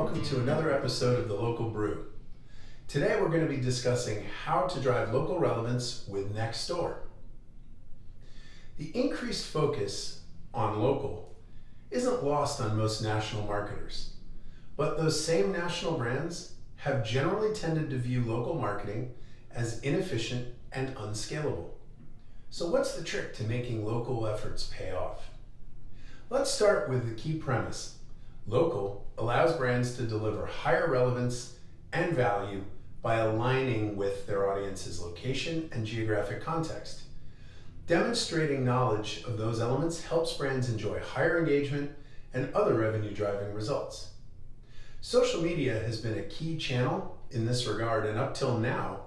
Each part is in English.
welcome to another episode of the Local Brew. Today we're going to be discussing how to drive local relevance with Nextdoor. The increased focus on local isn't lost on most national marketers, but those same national brands have generally tended to view local marketing as inefficient and unscalable. So what's the trick to making local efforts pay off? Let's start with the key premise. Local allows brands to deliver higher relevance and value by aligning with their audience's location and geographic context. Demonstrating knowledge of those elements helps brands enjoy higher engagement and other revenue-driving results. Social media has been a key channel in this regard, and up till now,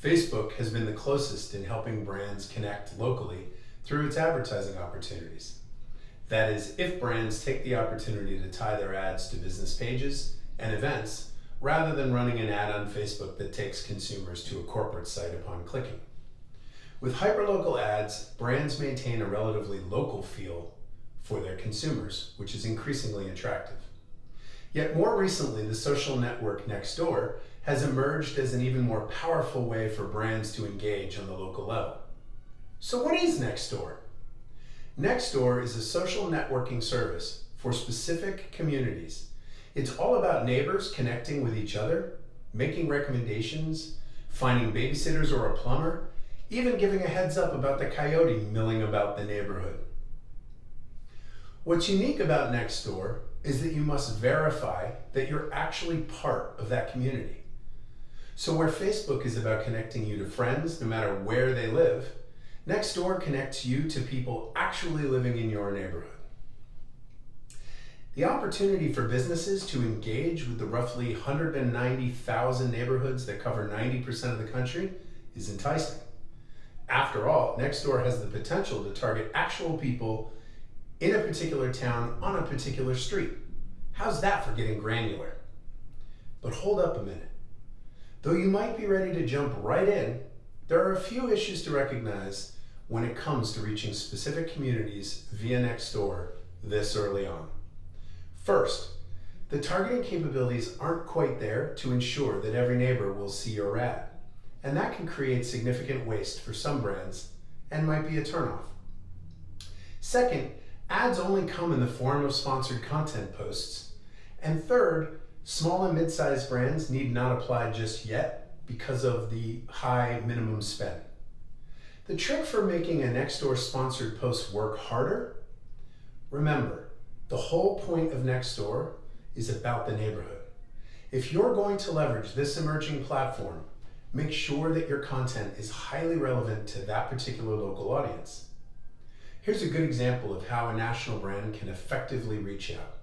Facebook has been the closest in helping brands connect locally through its advertising opportunities. That is, if brands take the opportunity to tie their ads to business pages and events, rather than running an ad on Facebook that takes consumers to a corporate site upon clicking. With hyperlocal ads, brands maintain a relatively local feel for their consumers, which is increasingly attractive. Yet more recently, the social network Nextdoor has emerged as an even more powerful way for brands to engage on the local level. So what is Nextdoor? Nextdoor is a social networking service for specific communities. It's all about neighbors connecting with each other, making recommendations, finding babysitters or a plumber, even giving a heads up about the coyote milling about the neighborhood. What's unique about Nextdoor is that you must verify that you're actually part of that community. So where Facebook is about connecting you to friends no matter where they live, Nextdoor connects you to people actually living in your neighborhood. The opportunity for businesses to engage with the roughly 190,000 neighborhoods that cover 90% of the country is enticing. After all, Nextdoor has the potential to target actual people in a particular town on a particular street. How's that for getting granular? But hold up a minute. Though you might be ready to jump right in, there are a few issues to recognize when it comes to reaching specific communities via Nextdoor this early on. First, the targeting capabilities aren't quite there to ensure that every neighbor will see your ad, and that can create significant waste for some brands and might be a turnoff. Second, ads only come in the form of sponsored content posts. And third, small and mid-sized brands need not apply just yet because of the high minimum spend. The trick for making a Nextdoor sponsored post work harder? Remember, the whole point of Nextdoor is about the neighborhood. If you're going to leverage this emerging platform, make sure that your content is highly relevant to that particular local audience. Here's a good example of how a national brand can effectively reach out.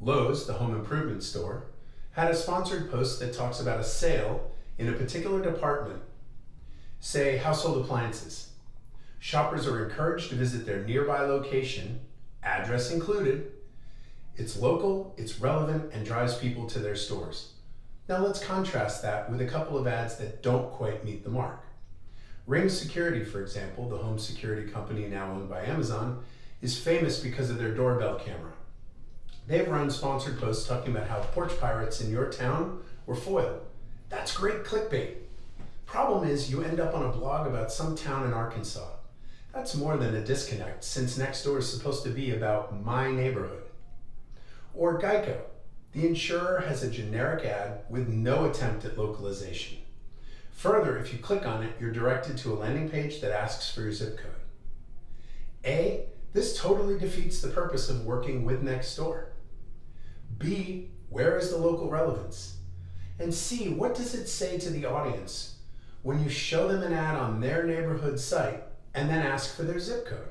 Lowe's, the home improvement store, had a sponsored post that talks about a sale in a particular department, say household appliances. Shoppers are encouraged to visit their nearby location, address included. It's local, it's relevant, and drives people to their stores. Now let's contrast that with a couple of ads that don't quite meet the mark. Ring Security, for example, the home security company now owned by Amazon, is famous because of their doorbell camera. They've run sponsored posts talking about how porch pirates in your town were foiled. That's great clickbait. Problem is, you end up on a blog about some town in Arkansas. That's more than a disconnect, since Nextdoor is supposed to be about my neighborhood. Or Geico. The insurer has a generic ad with no attempt at localization. Further, if you click on it, you're directed to a landing page that asks for your zip code. A, this totally defeats the purpose of working with Nextdoor. B, where is the local relevance? And C, what does it say to the audience when you show them an ad on their neighborhood site and then ask for their zip code?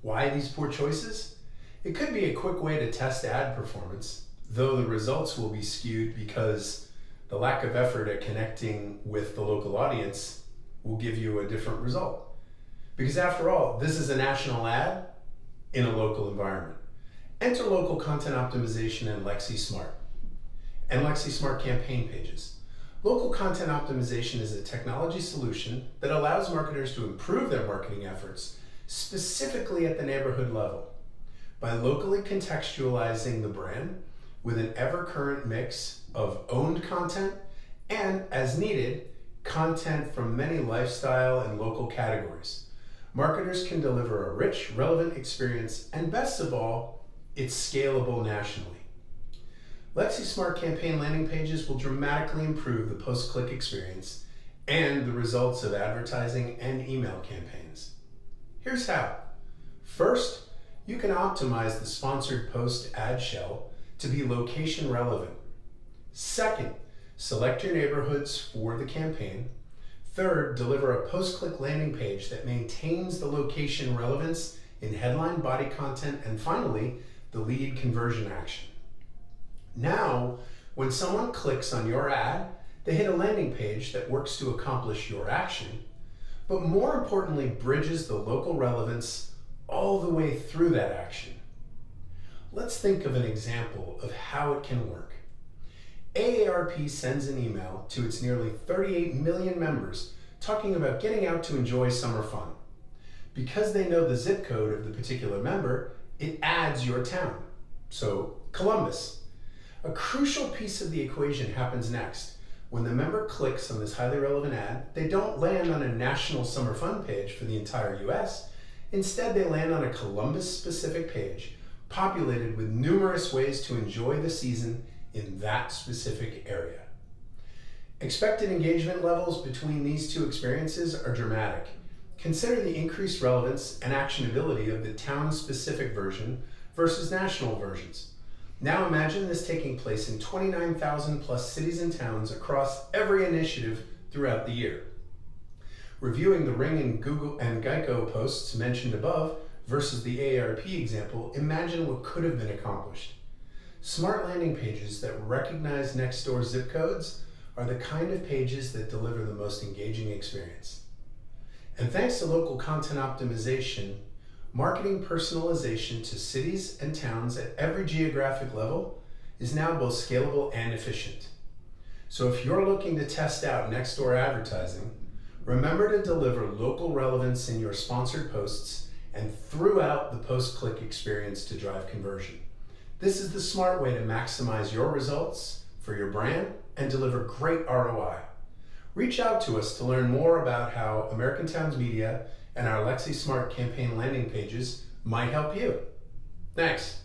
Why these poor choices? It could be a quick way to test ad performance, though the results will be skewed because the lack of effort at connecting with the local audience will give you a different result. Because after all, this is a national ad in a local environment. Enter local content optimization and LexiSmart and LexiSmart campaign pages. Local content optimization is a technology solution that allows marketers to improve their marketing efforts specifically at the neighborhood level by locally contextualizing the brand with an ever-current mix of owned content and, as needed, content from many lifestyle and local categories. Marketers can deliver a rich, relevant experience, and best of all, it's scalable nationally. Lexi Smart campaign landing pages will dramatically improve the post-click experience and the results of advertising and email campaigns. Here's how. First, you can optimize the sponsored post ad shell to be location relevant. Second, select your neighborhoods for the campaign. Third, deliver a post-click landing page that maintains the location relevance in headline body content. And finally, the lead conversion action. Now, when someone clicks on your ad, they hit a landing page that works to accomplish your action, but more importantly, bridges the local relevance all the way through that action. Let's think of an example of how it can work. AARP sends an email to its nearly 38 million members talking about getting out to enjoy summer fun. Because they know the zip code of the particular member, it adds your town. So, Columbus. A crucial piece of the equation happens next. When the member clicks on this highly relevant ad, they don't land on a national summer fun page for the entire US. Instead, they land on a Columbus-specific page, populated with numerous ways to enjoy the season in that specific area. Expected engagement levels between these two experiences are dramatic. Consider the increased relevance and actionability of the town-specific version versus national versions. Now imagine this taking place in 29,000 plus cities and towns across every initiative throughout the year. Reviewing the Ring and Google and Geico posts mentioned above versus the AARP example, imagine what could have been accomplished. Smart landing pages that recognize Nextdoor zip codes are the kind of pages that deliver the most engaging experience. And thanks to local content optimization, marketing personalization to cities and towns at every geographic level is now both scalable and efficient. So if you're looking to test out Nextdoor advertising, remember to deliver local relevance in your sponsored posts and throughout the post-click experience to drive conversion. This is the smart way to maximize your results for your brand and deliver great ROI. Reach out to us to learn more about how American Towns Media and our Lexi Smart campaign landing pages might help you. Thanks.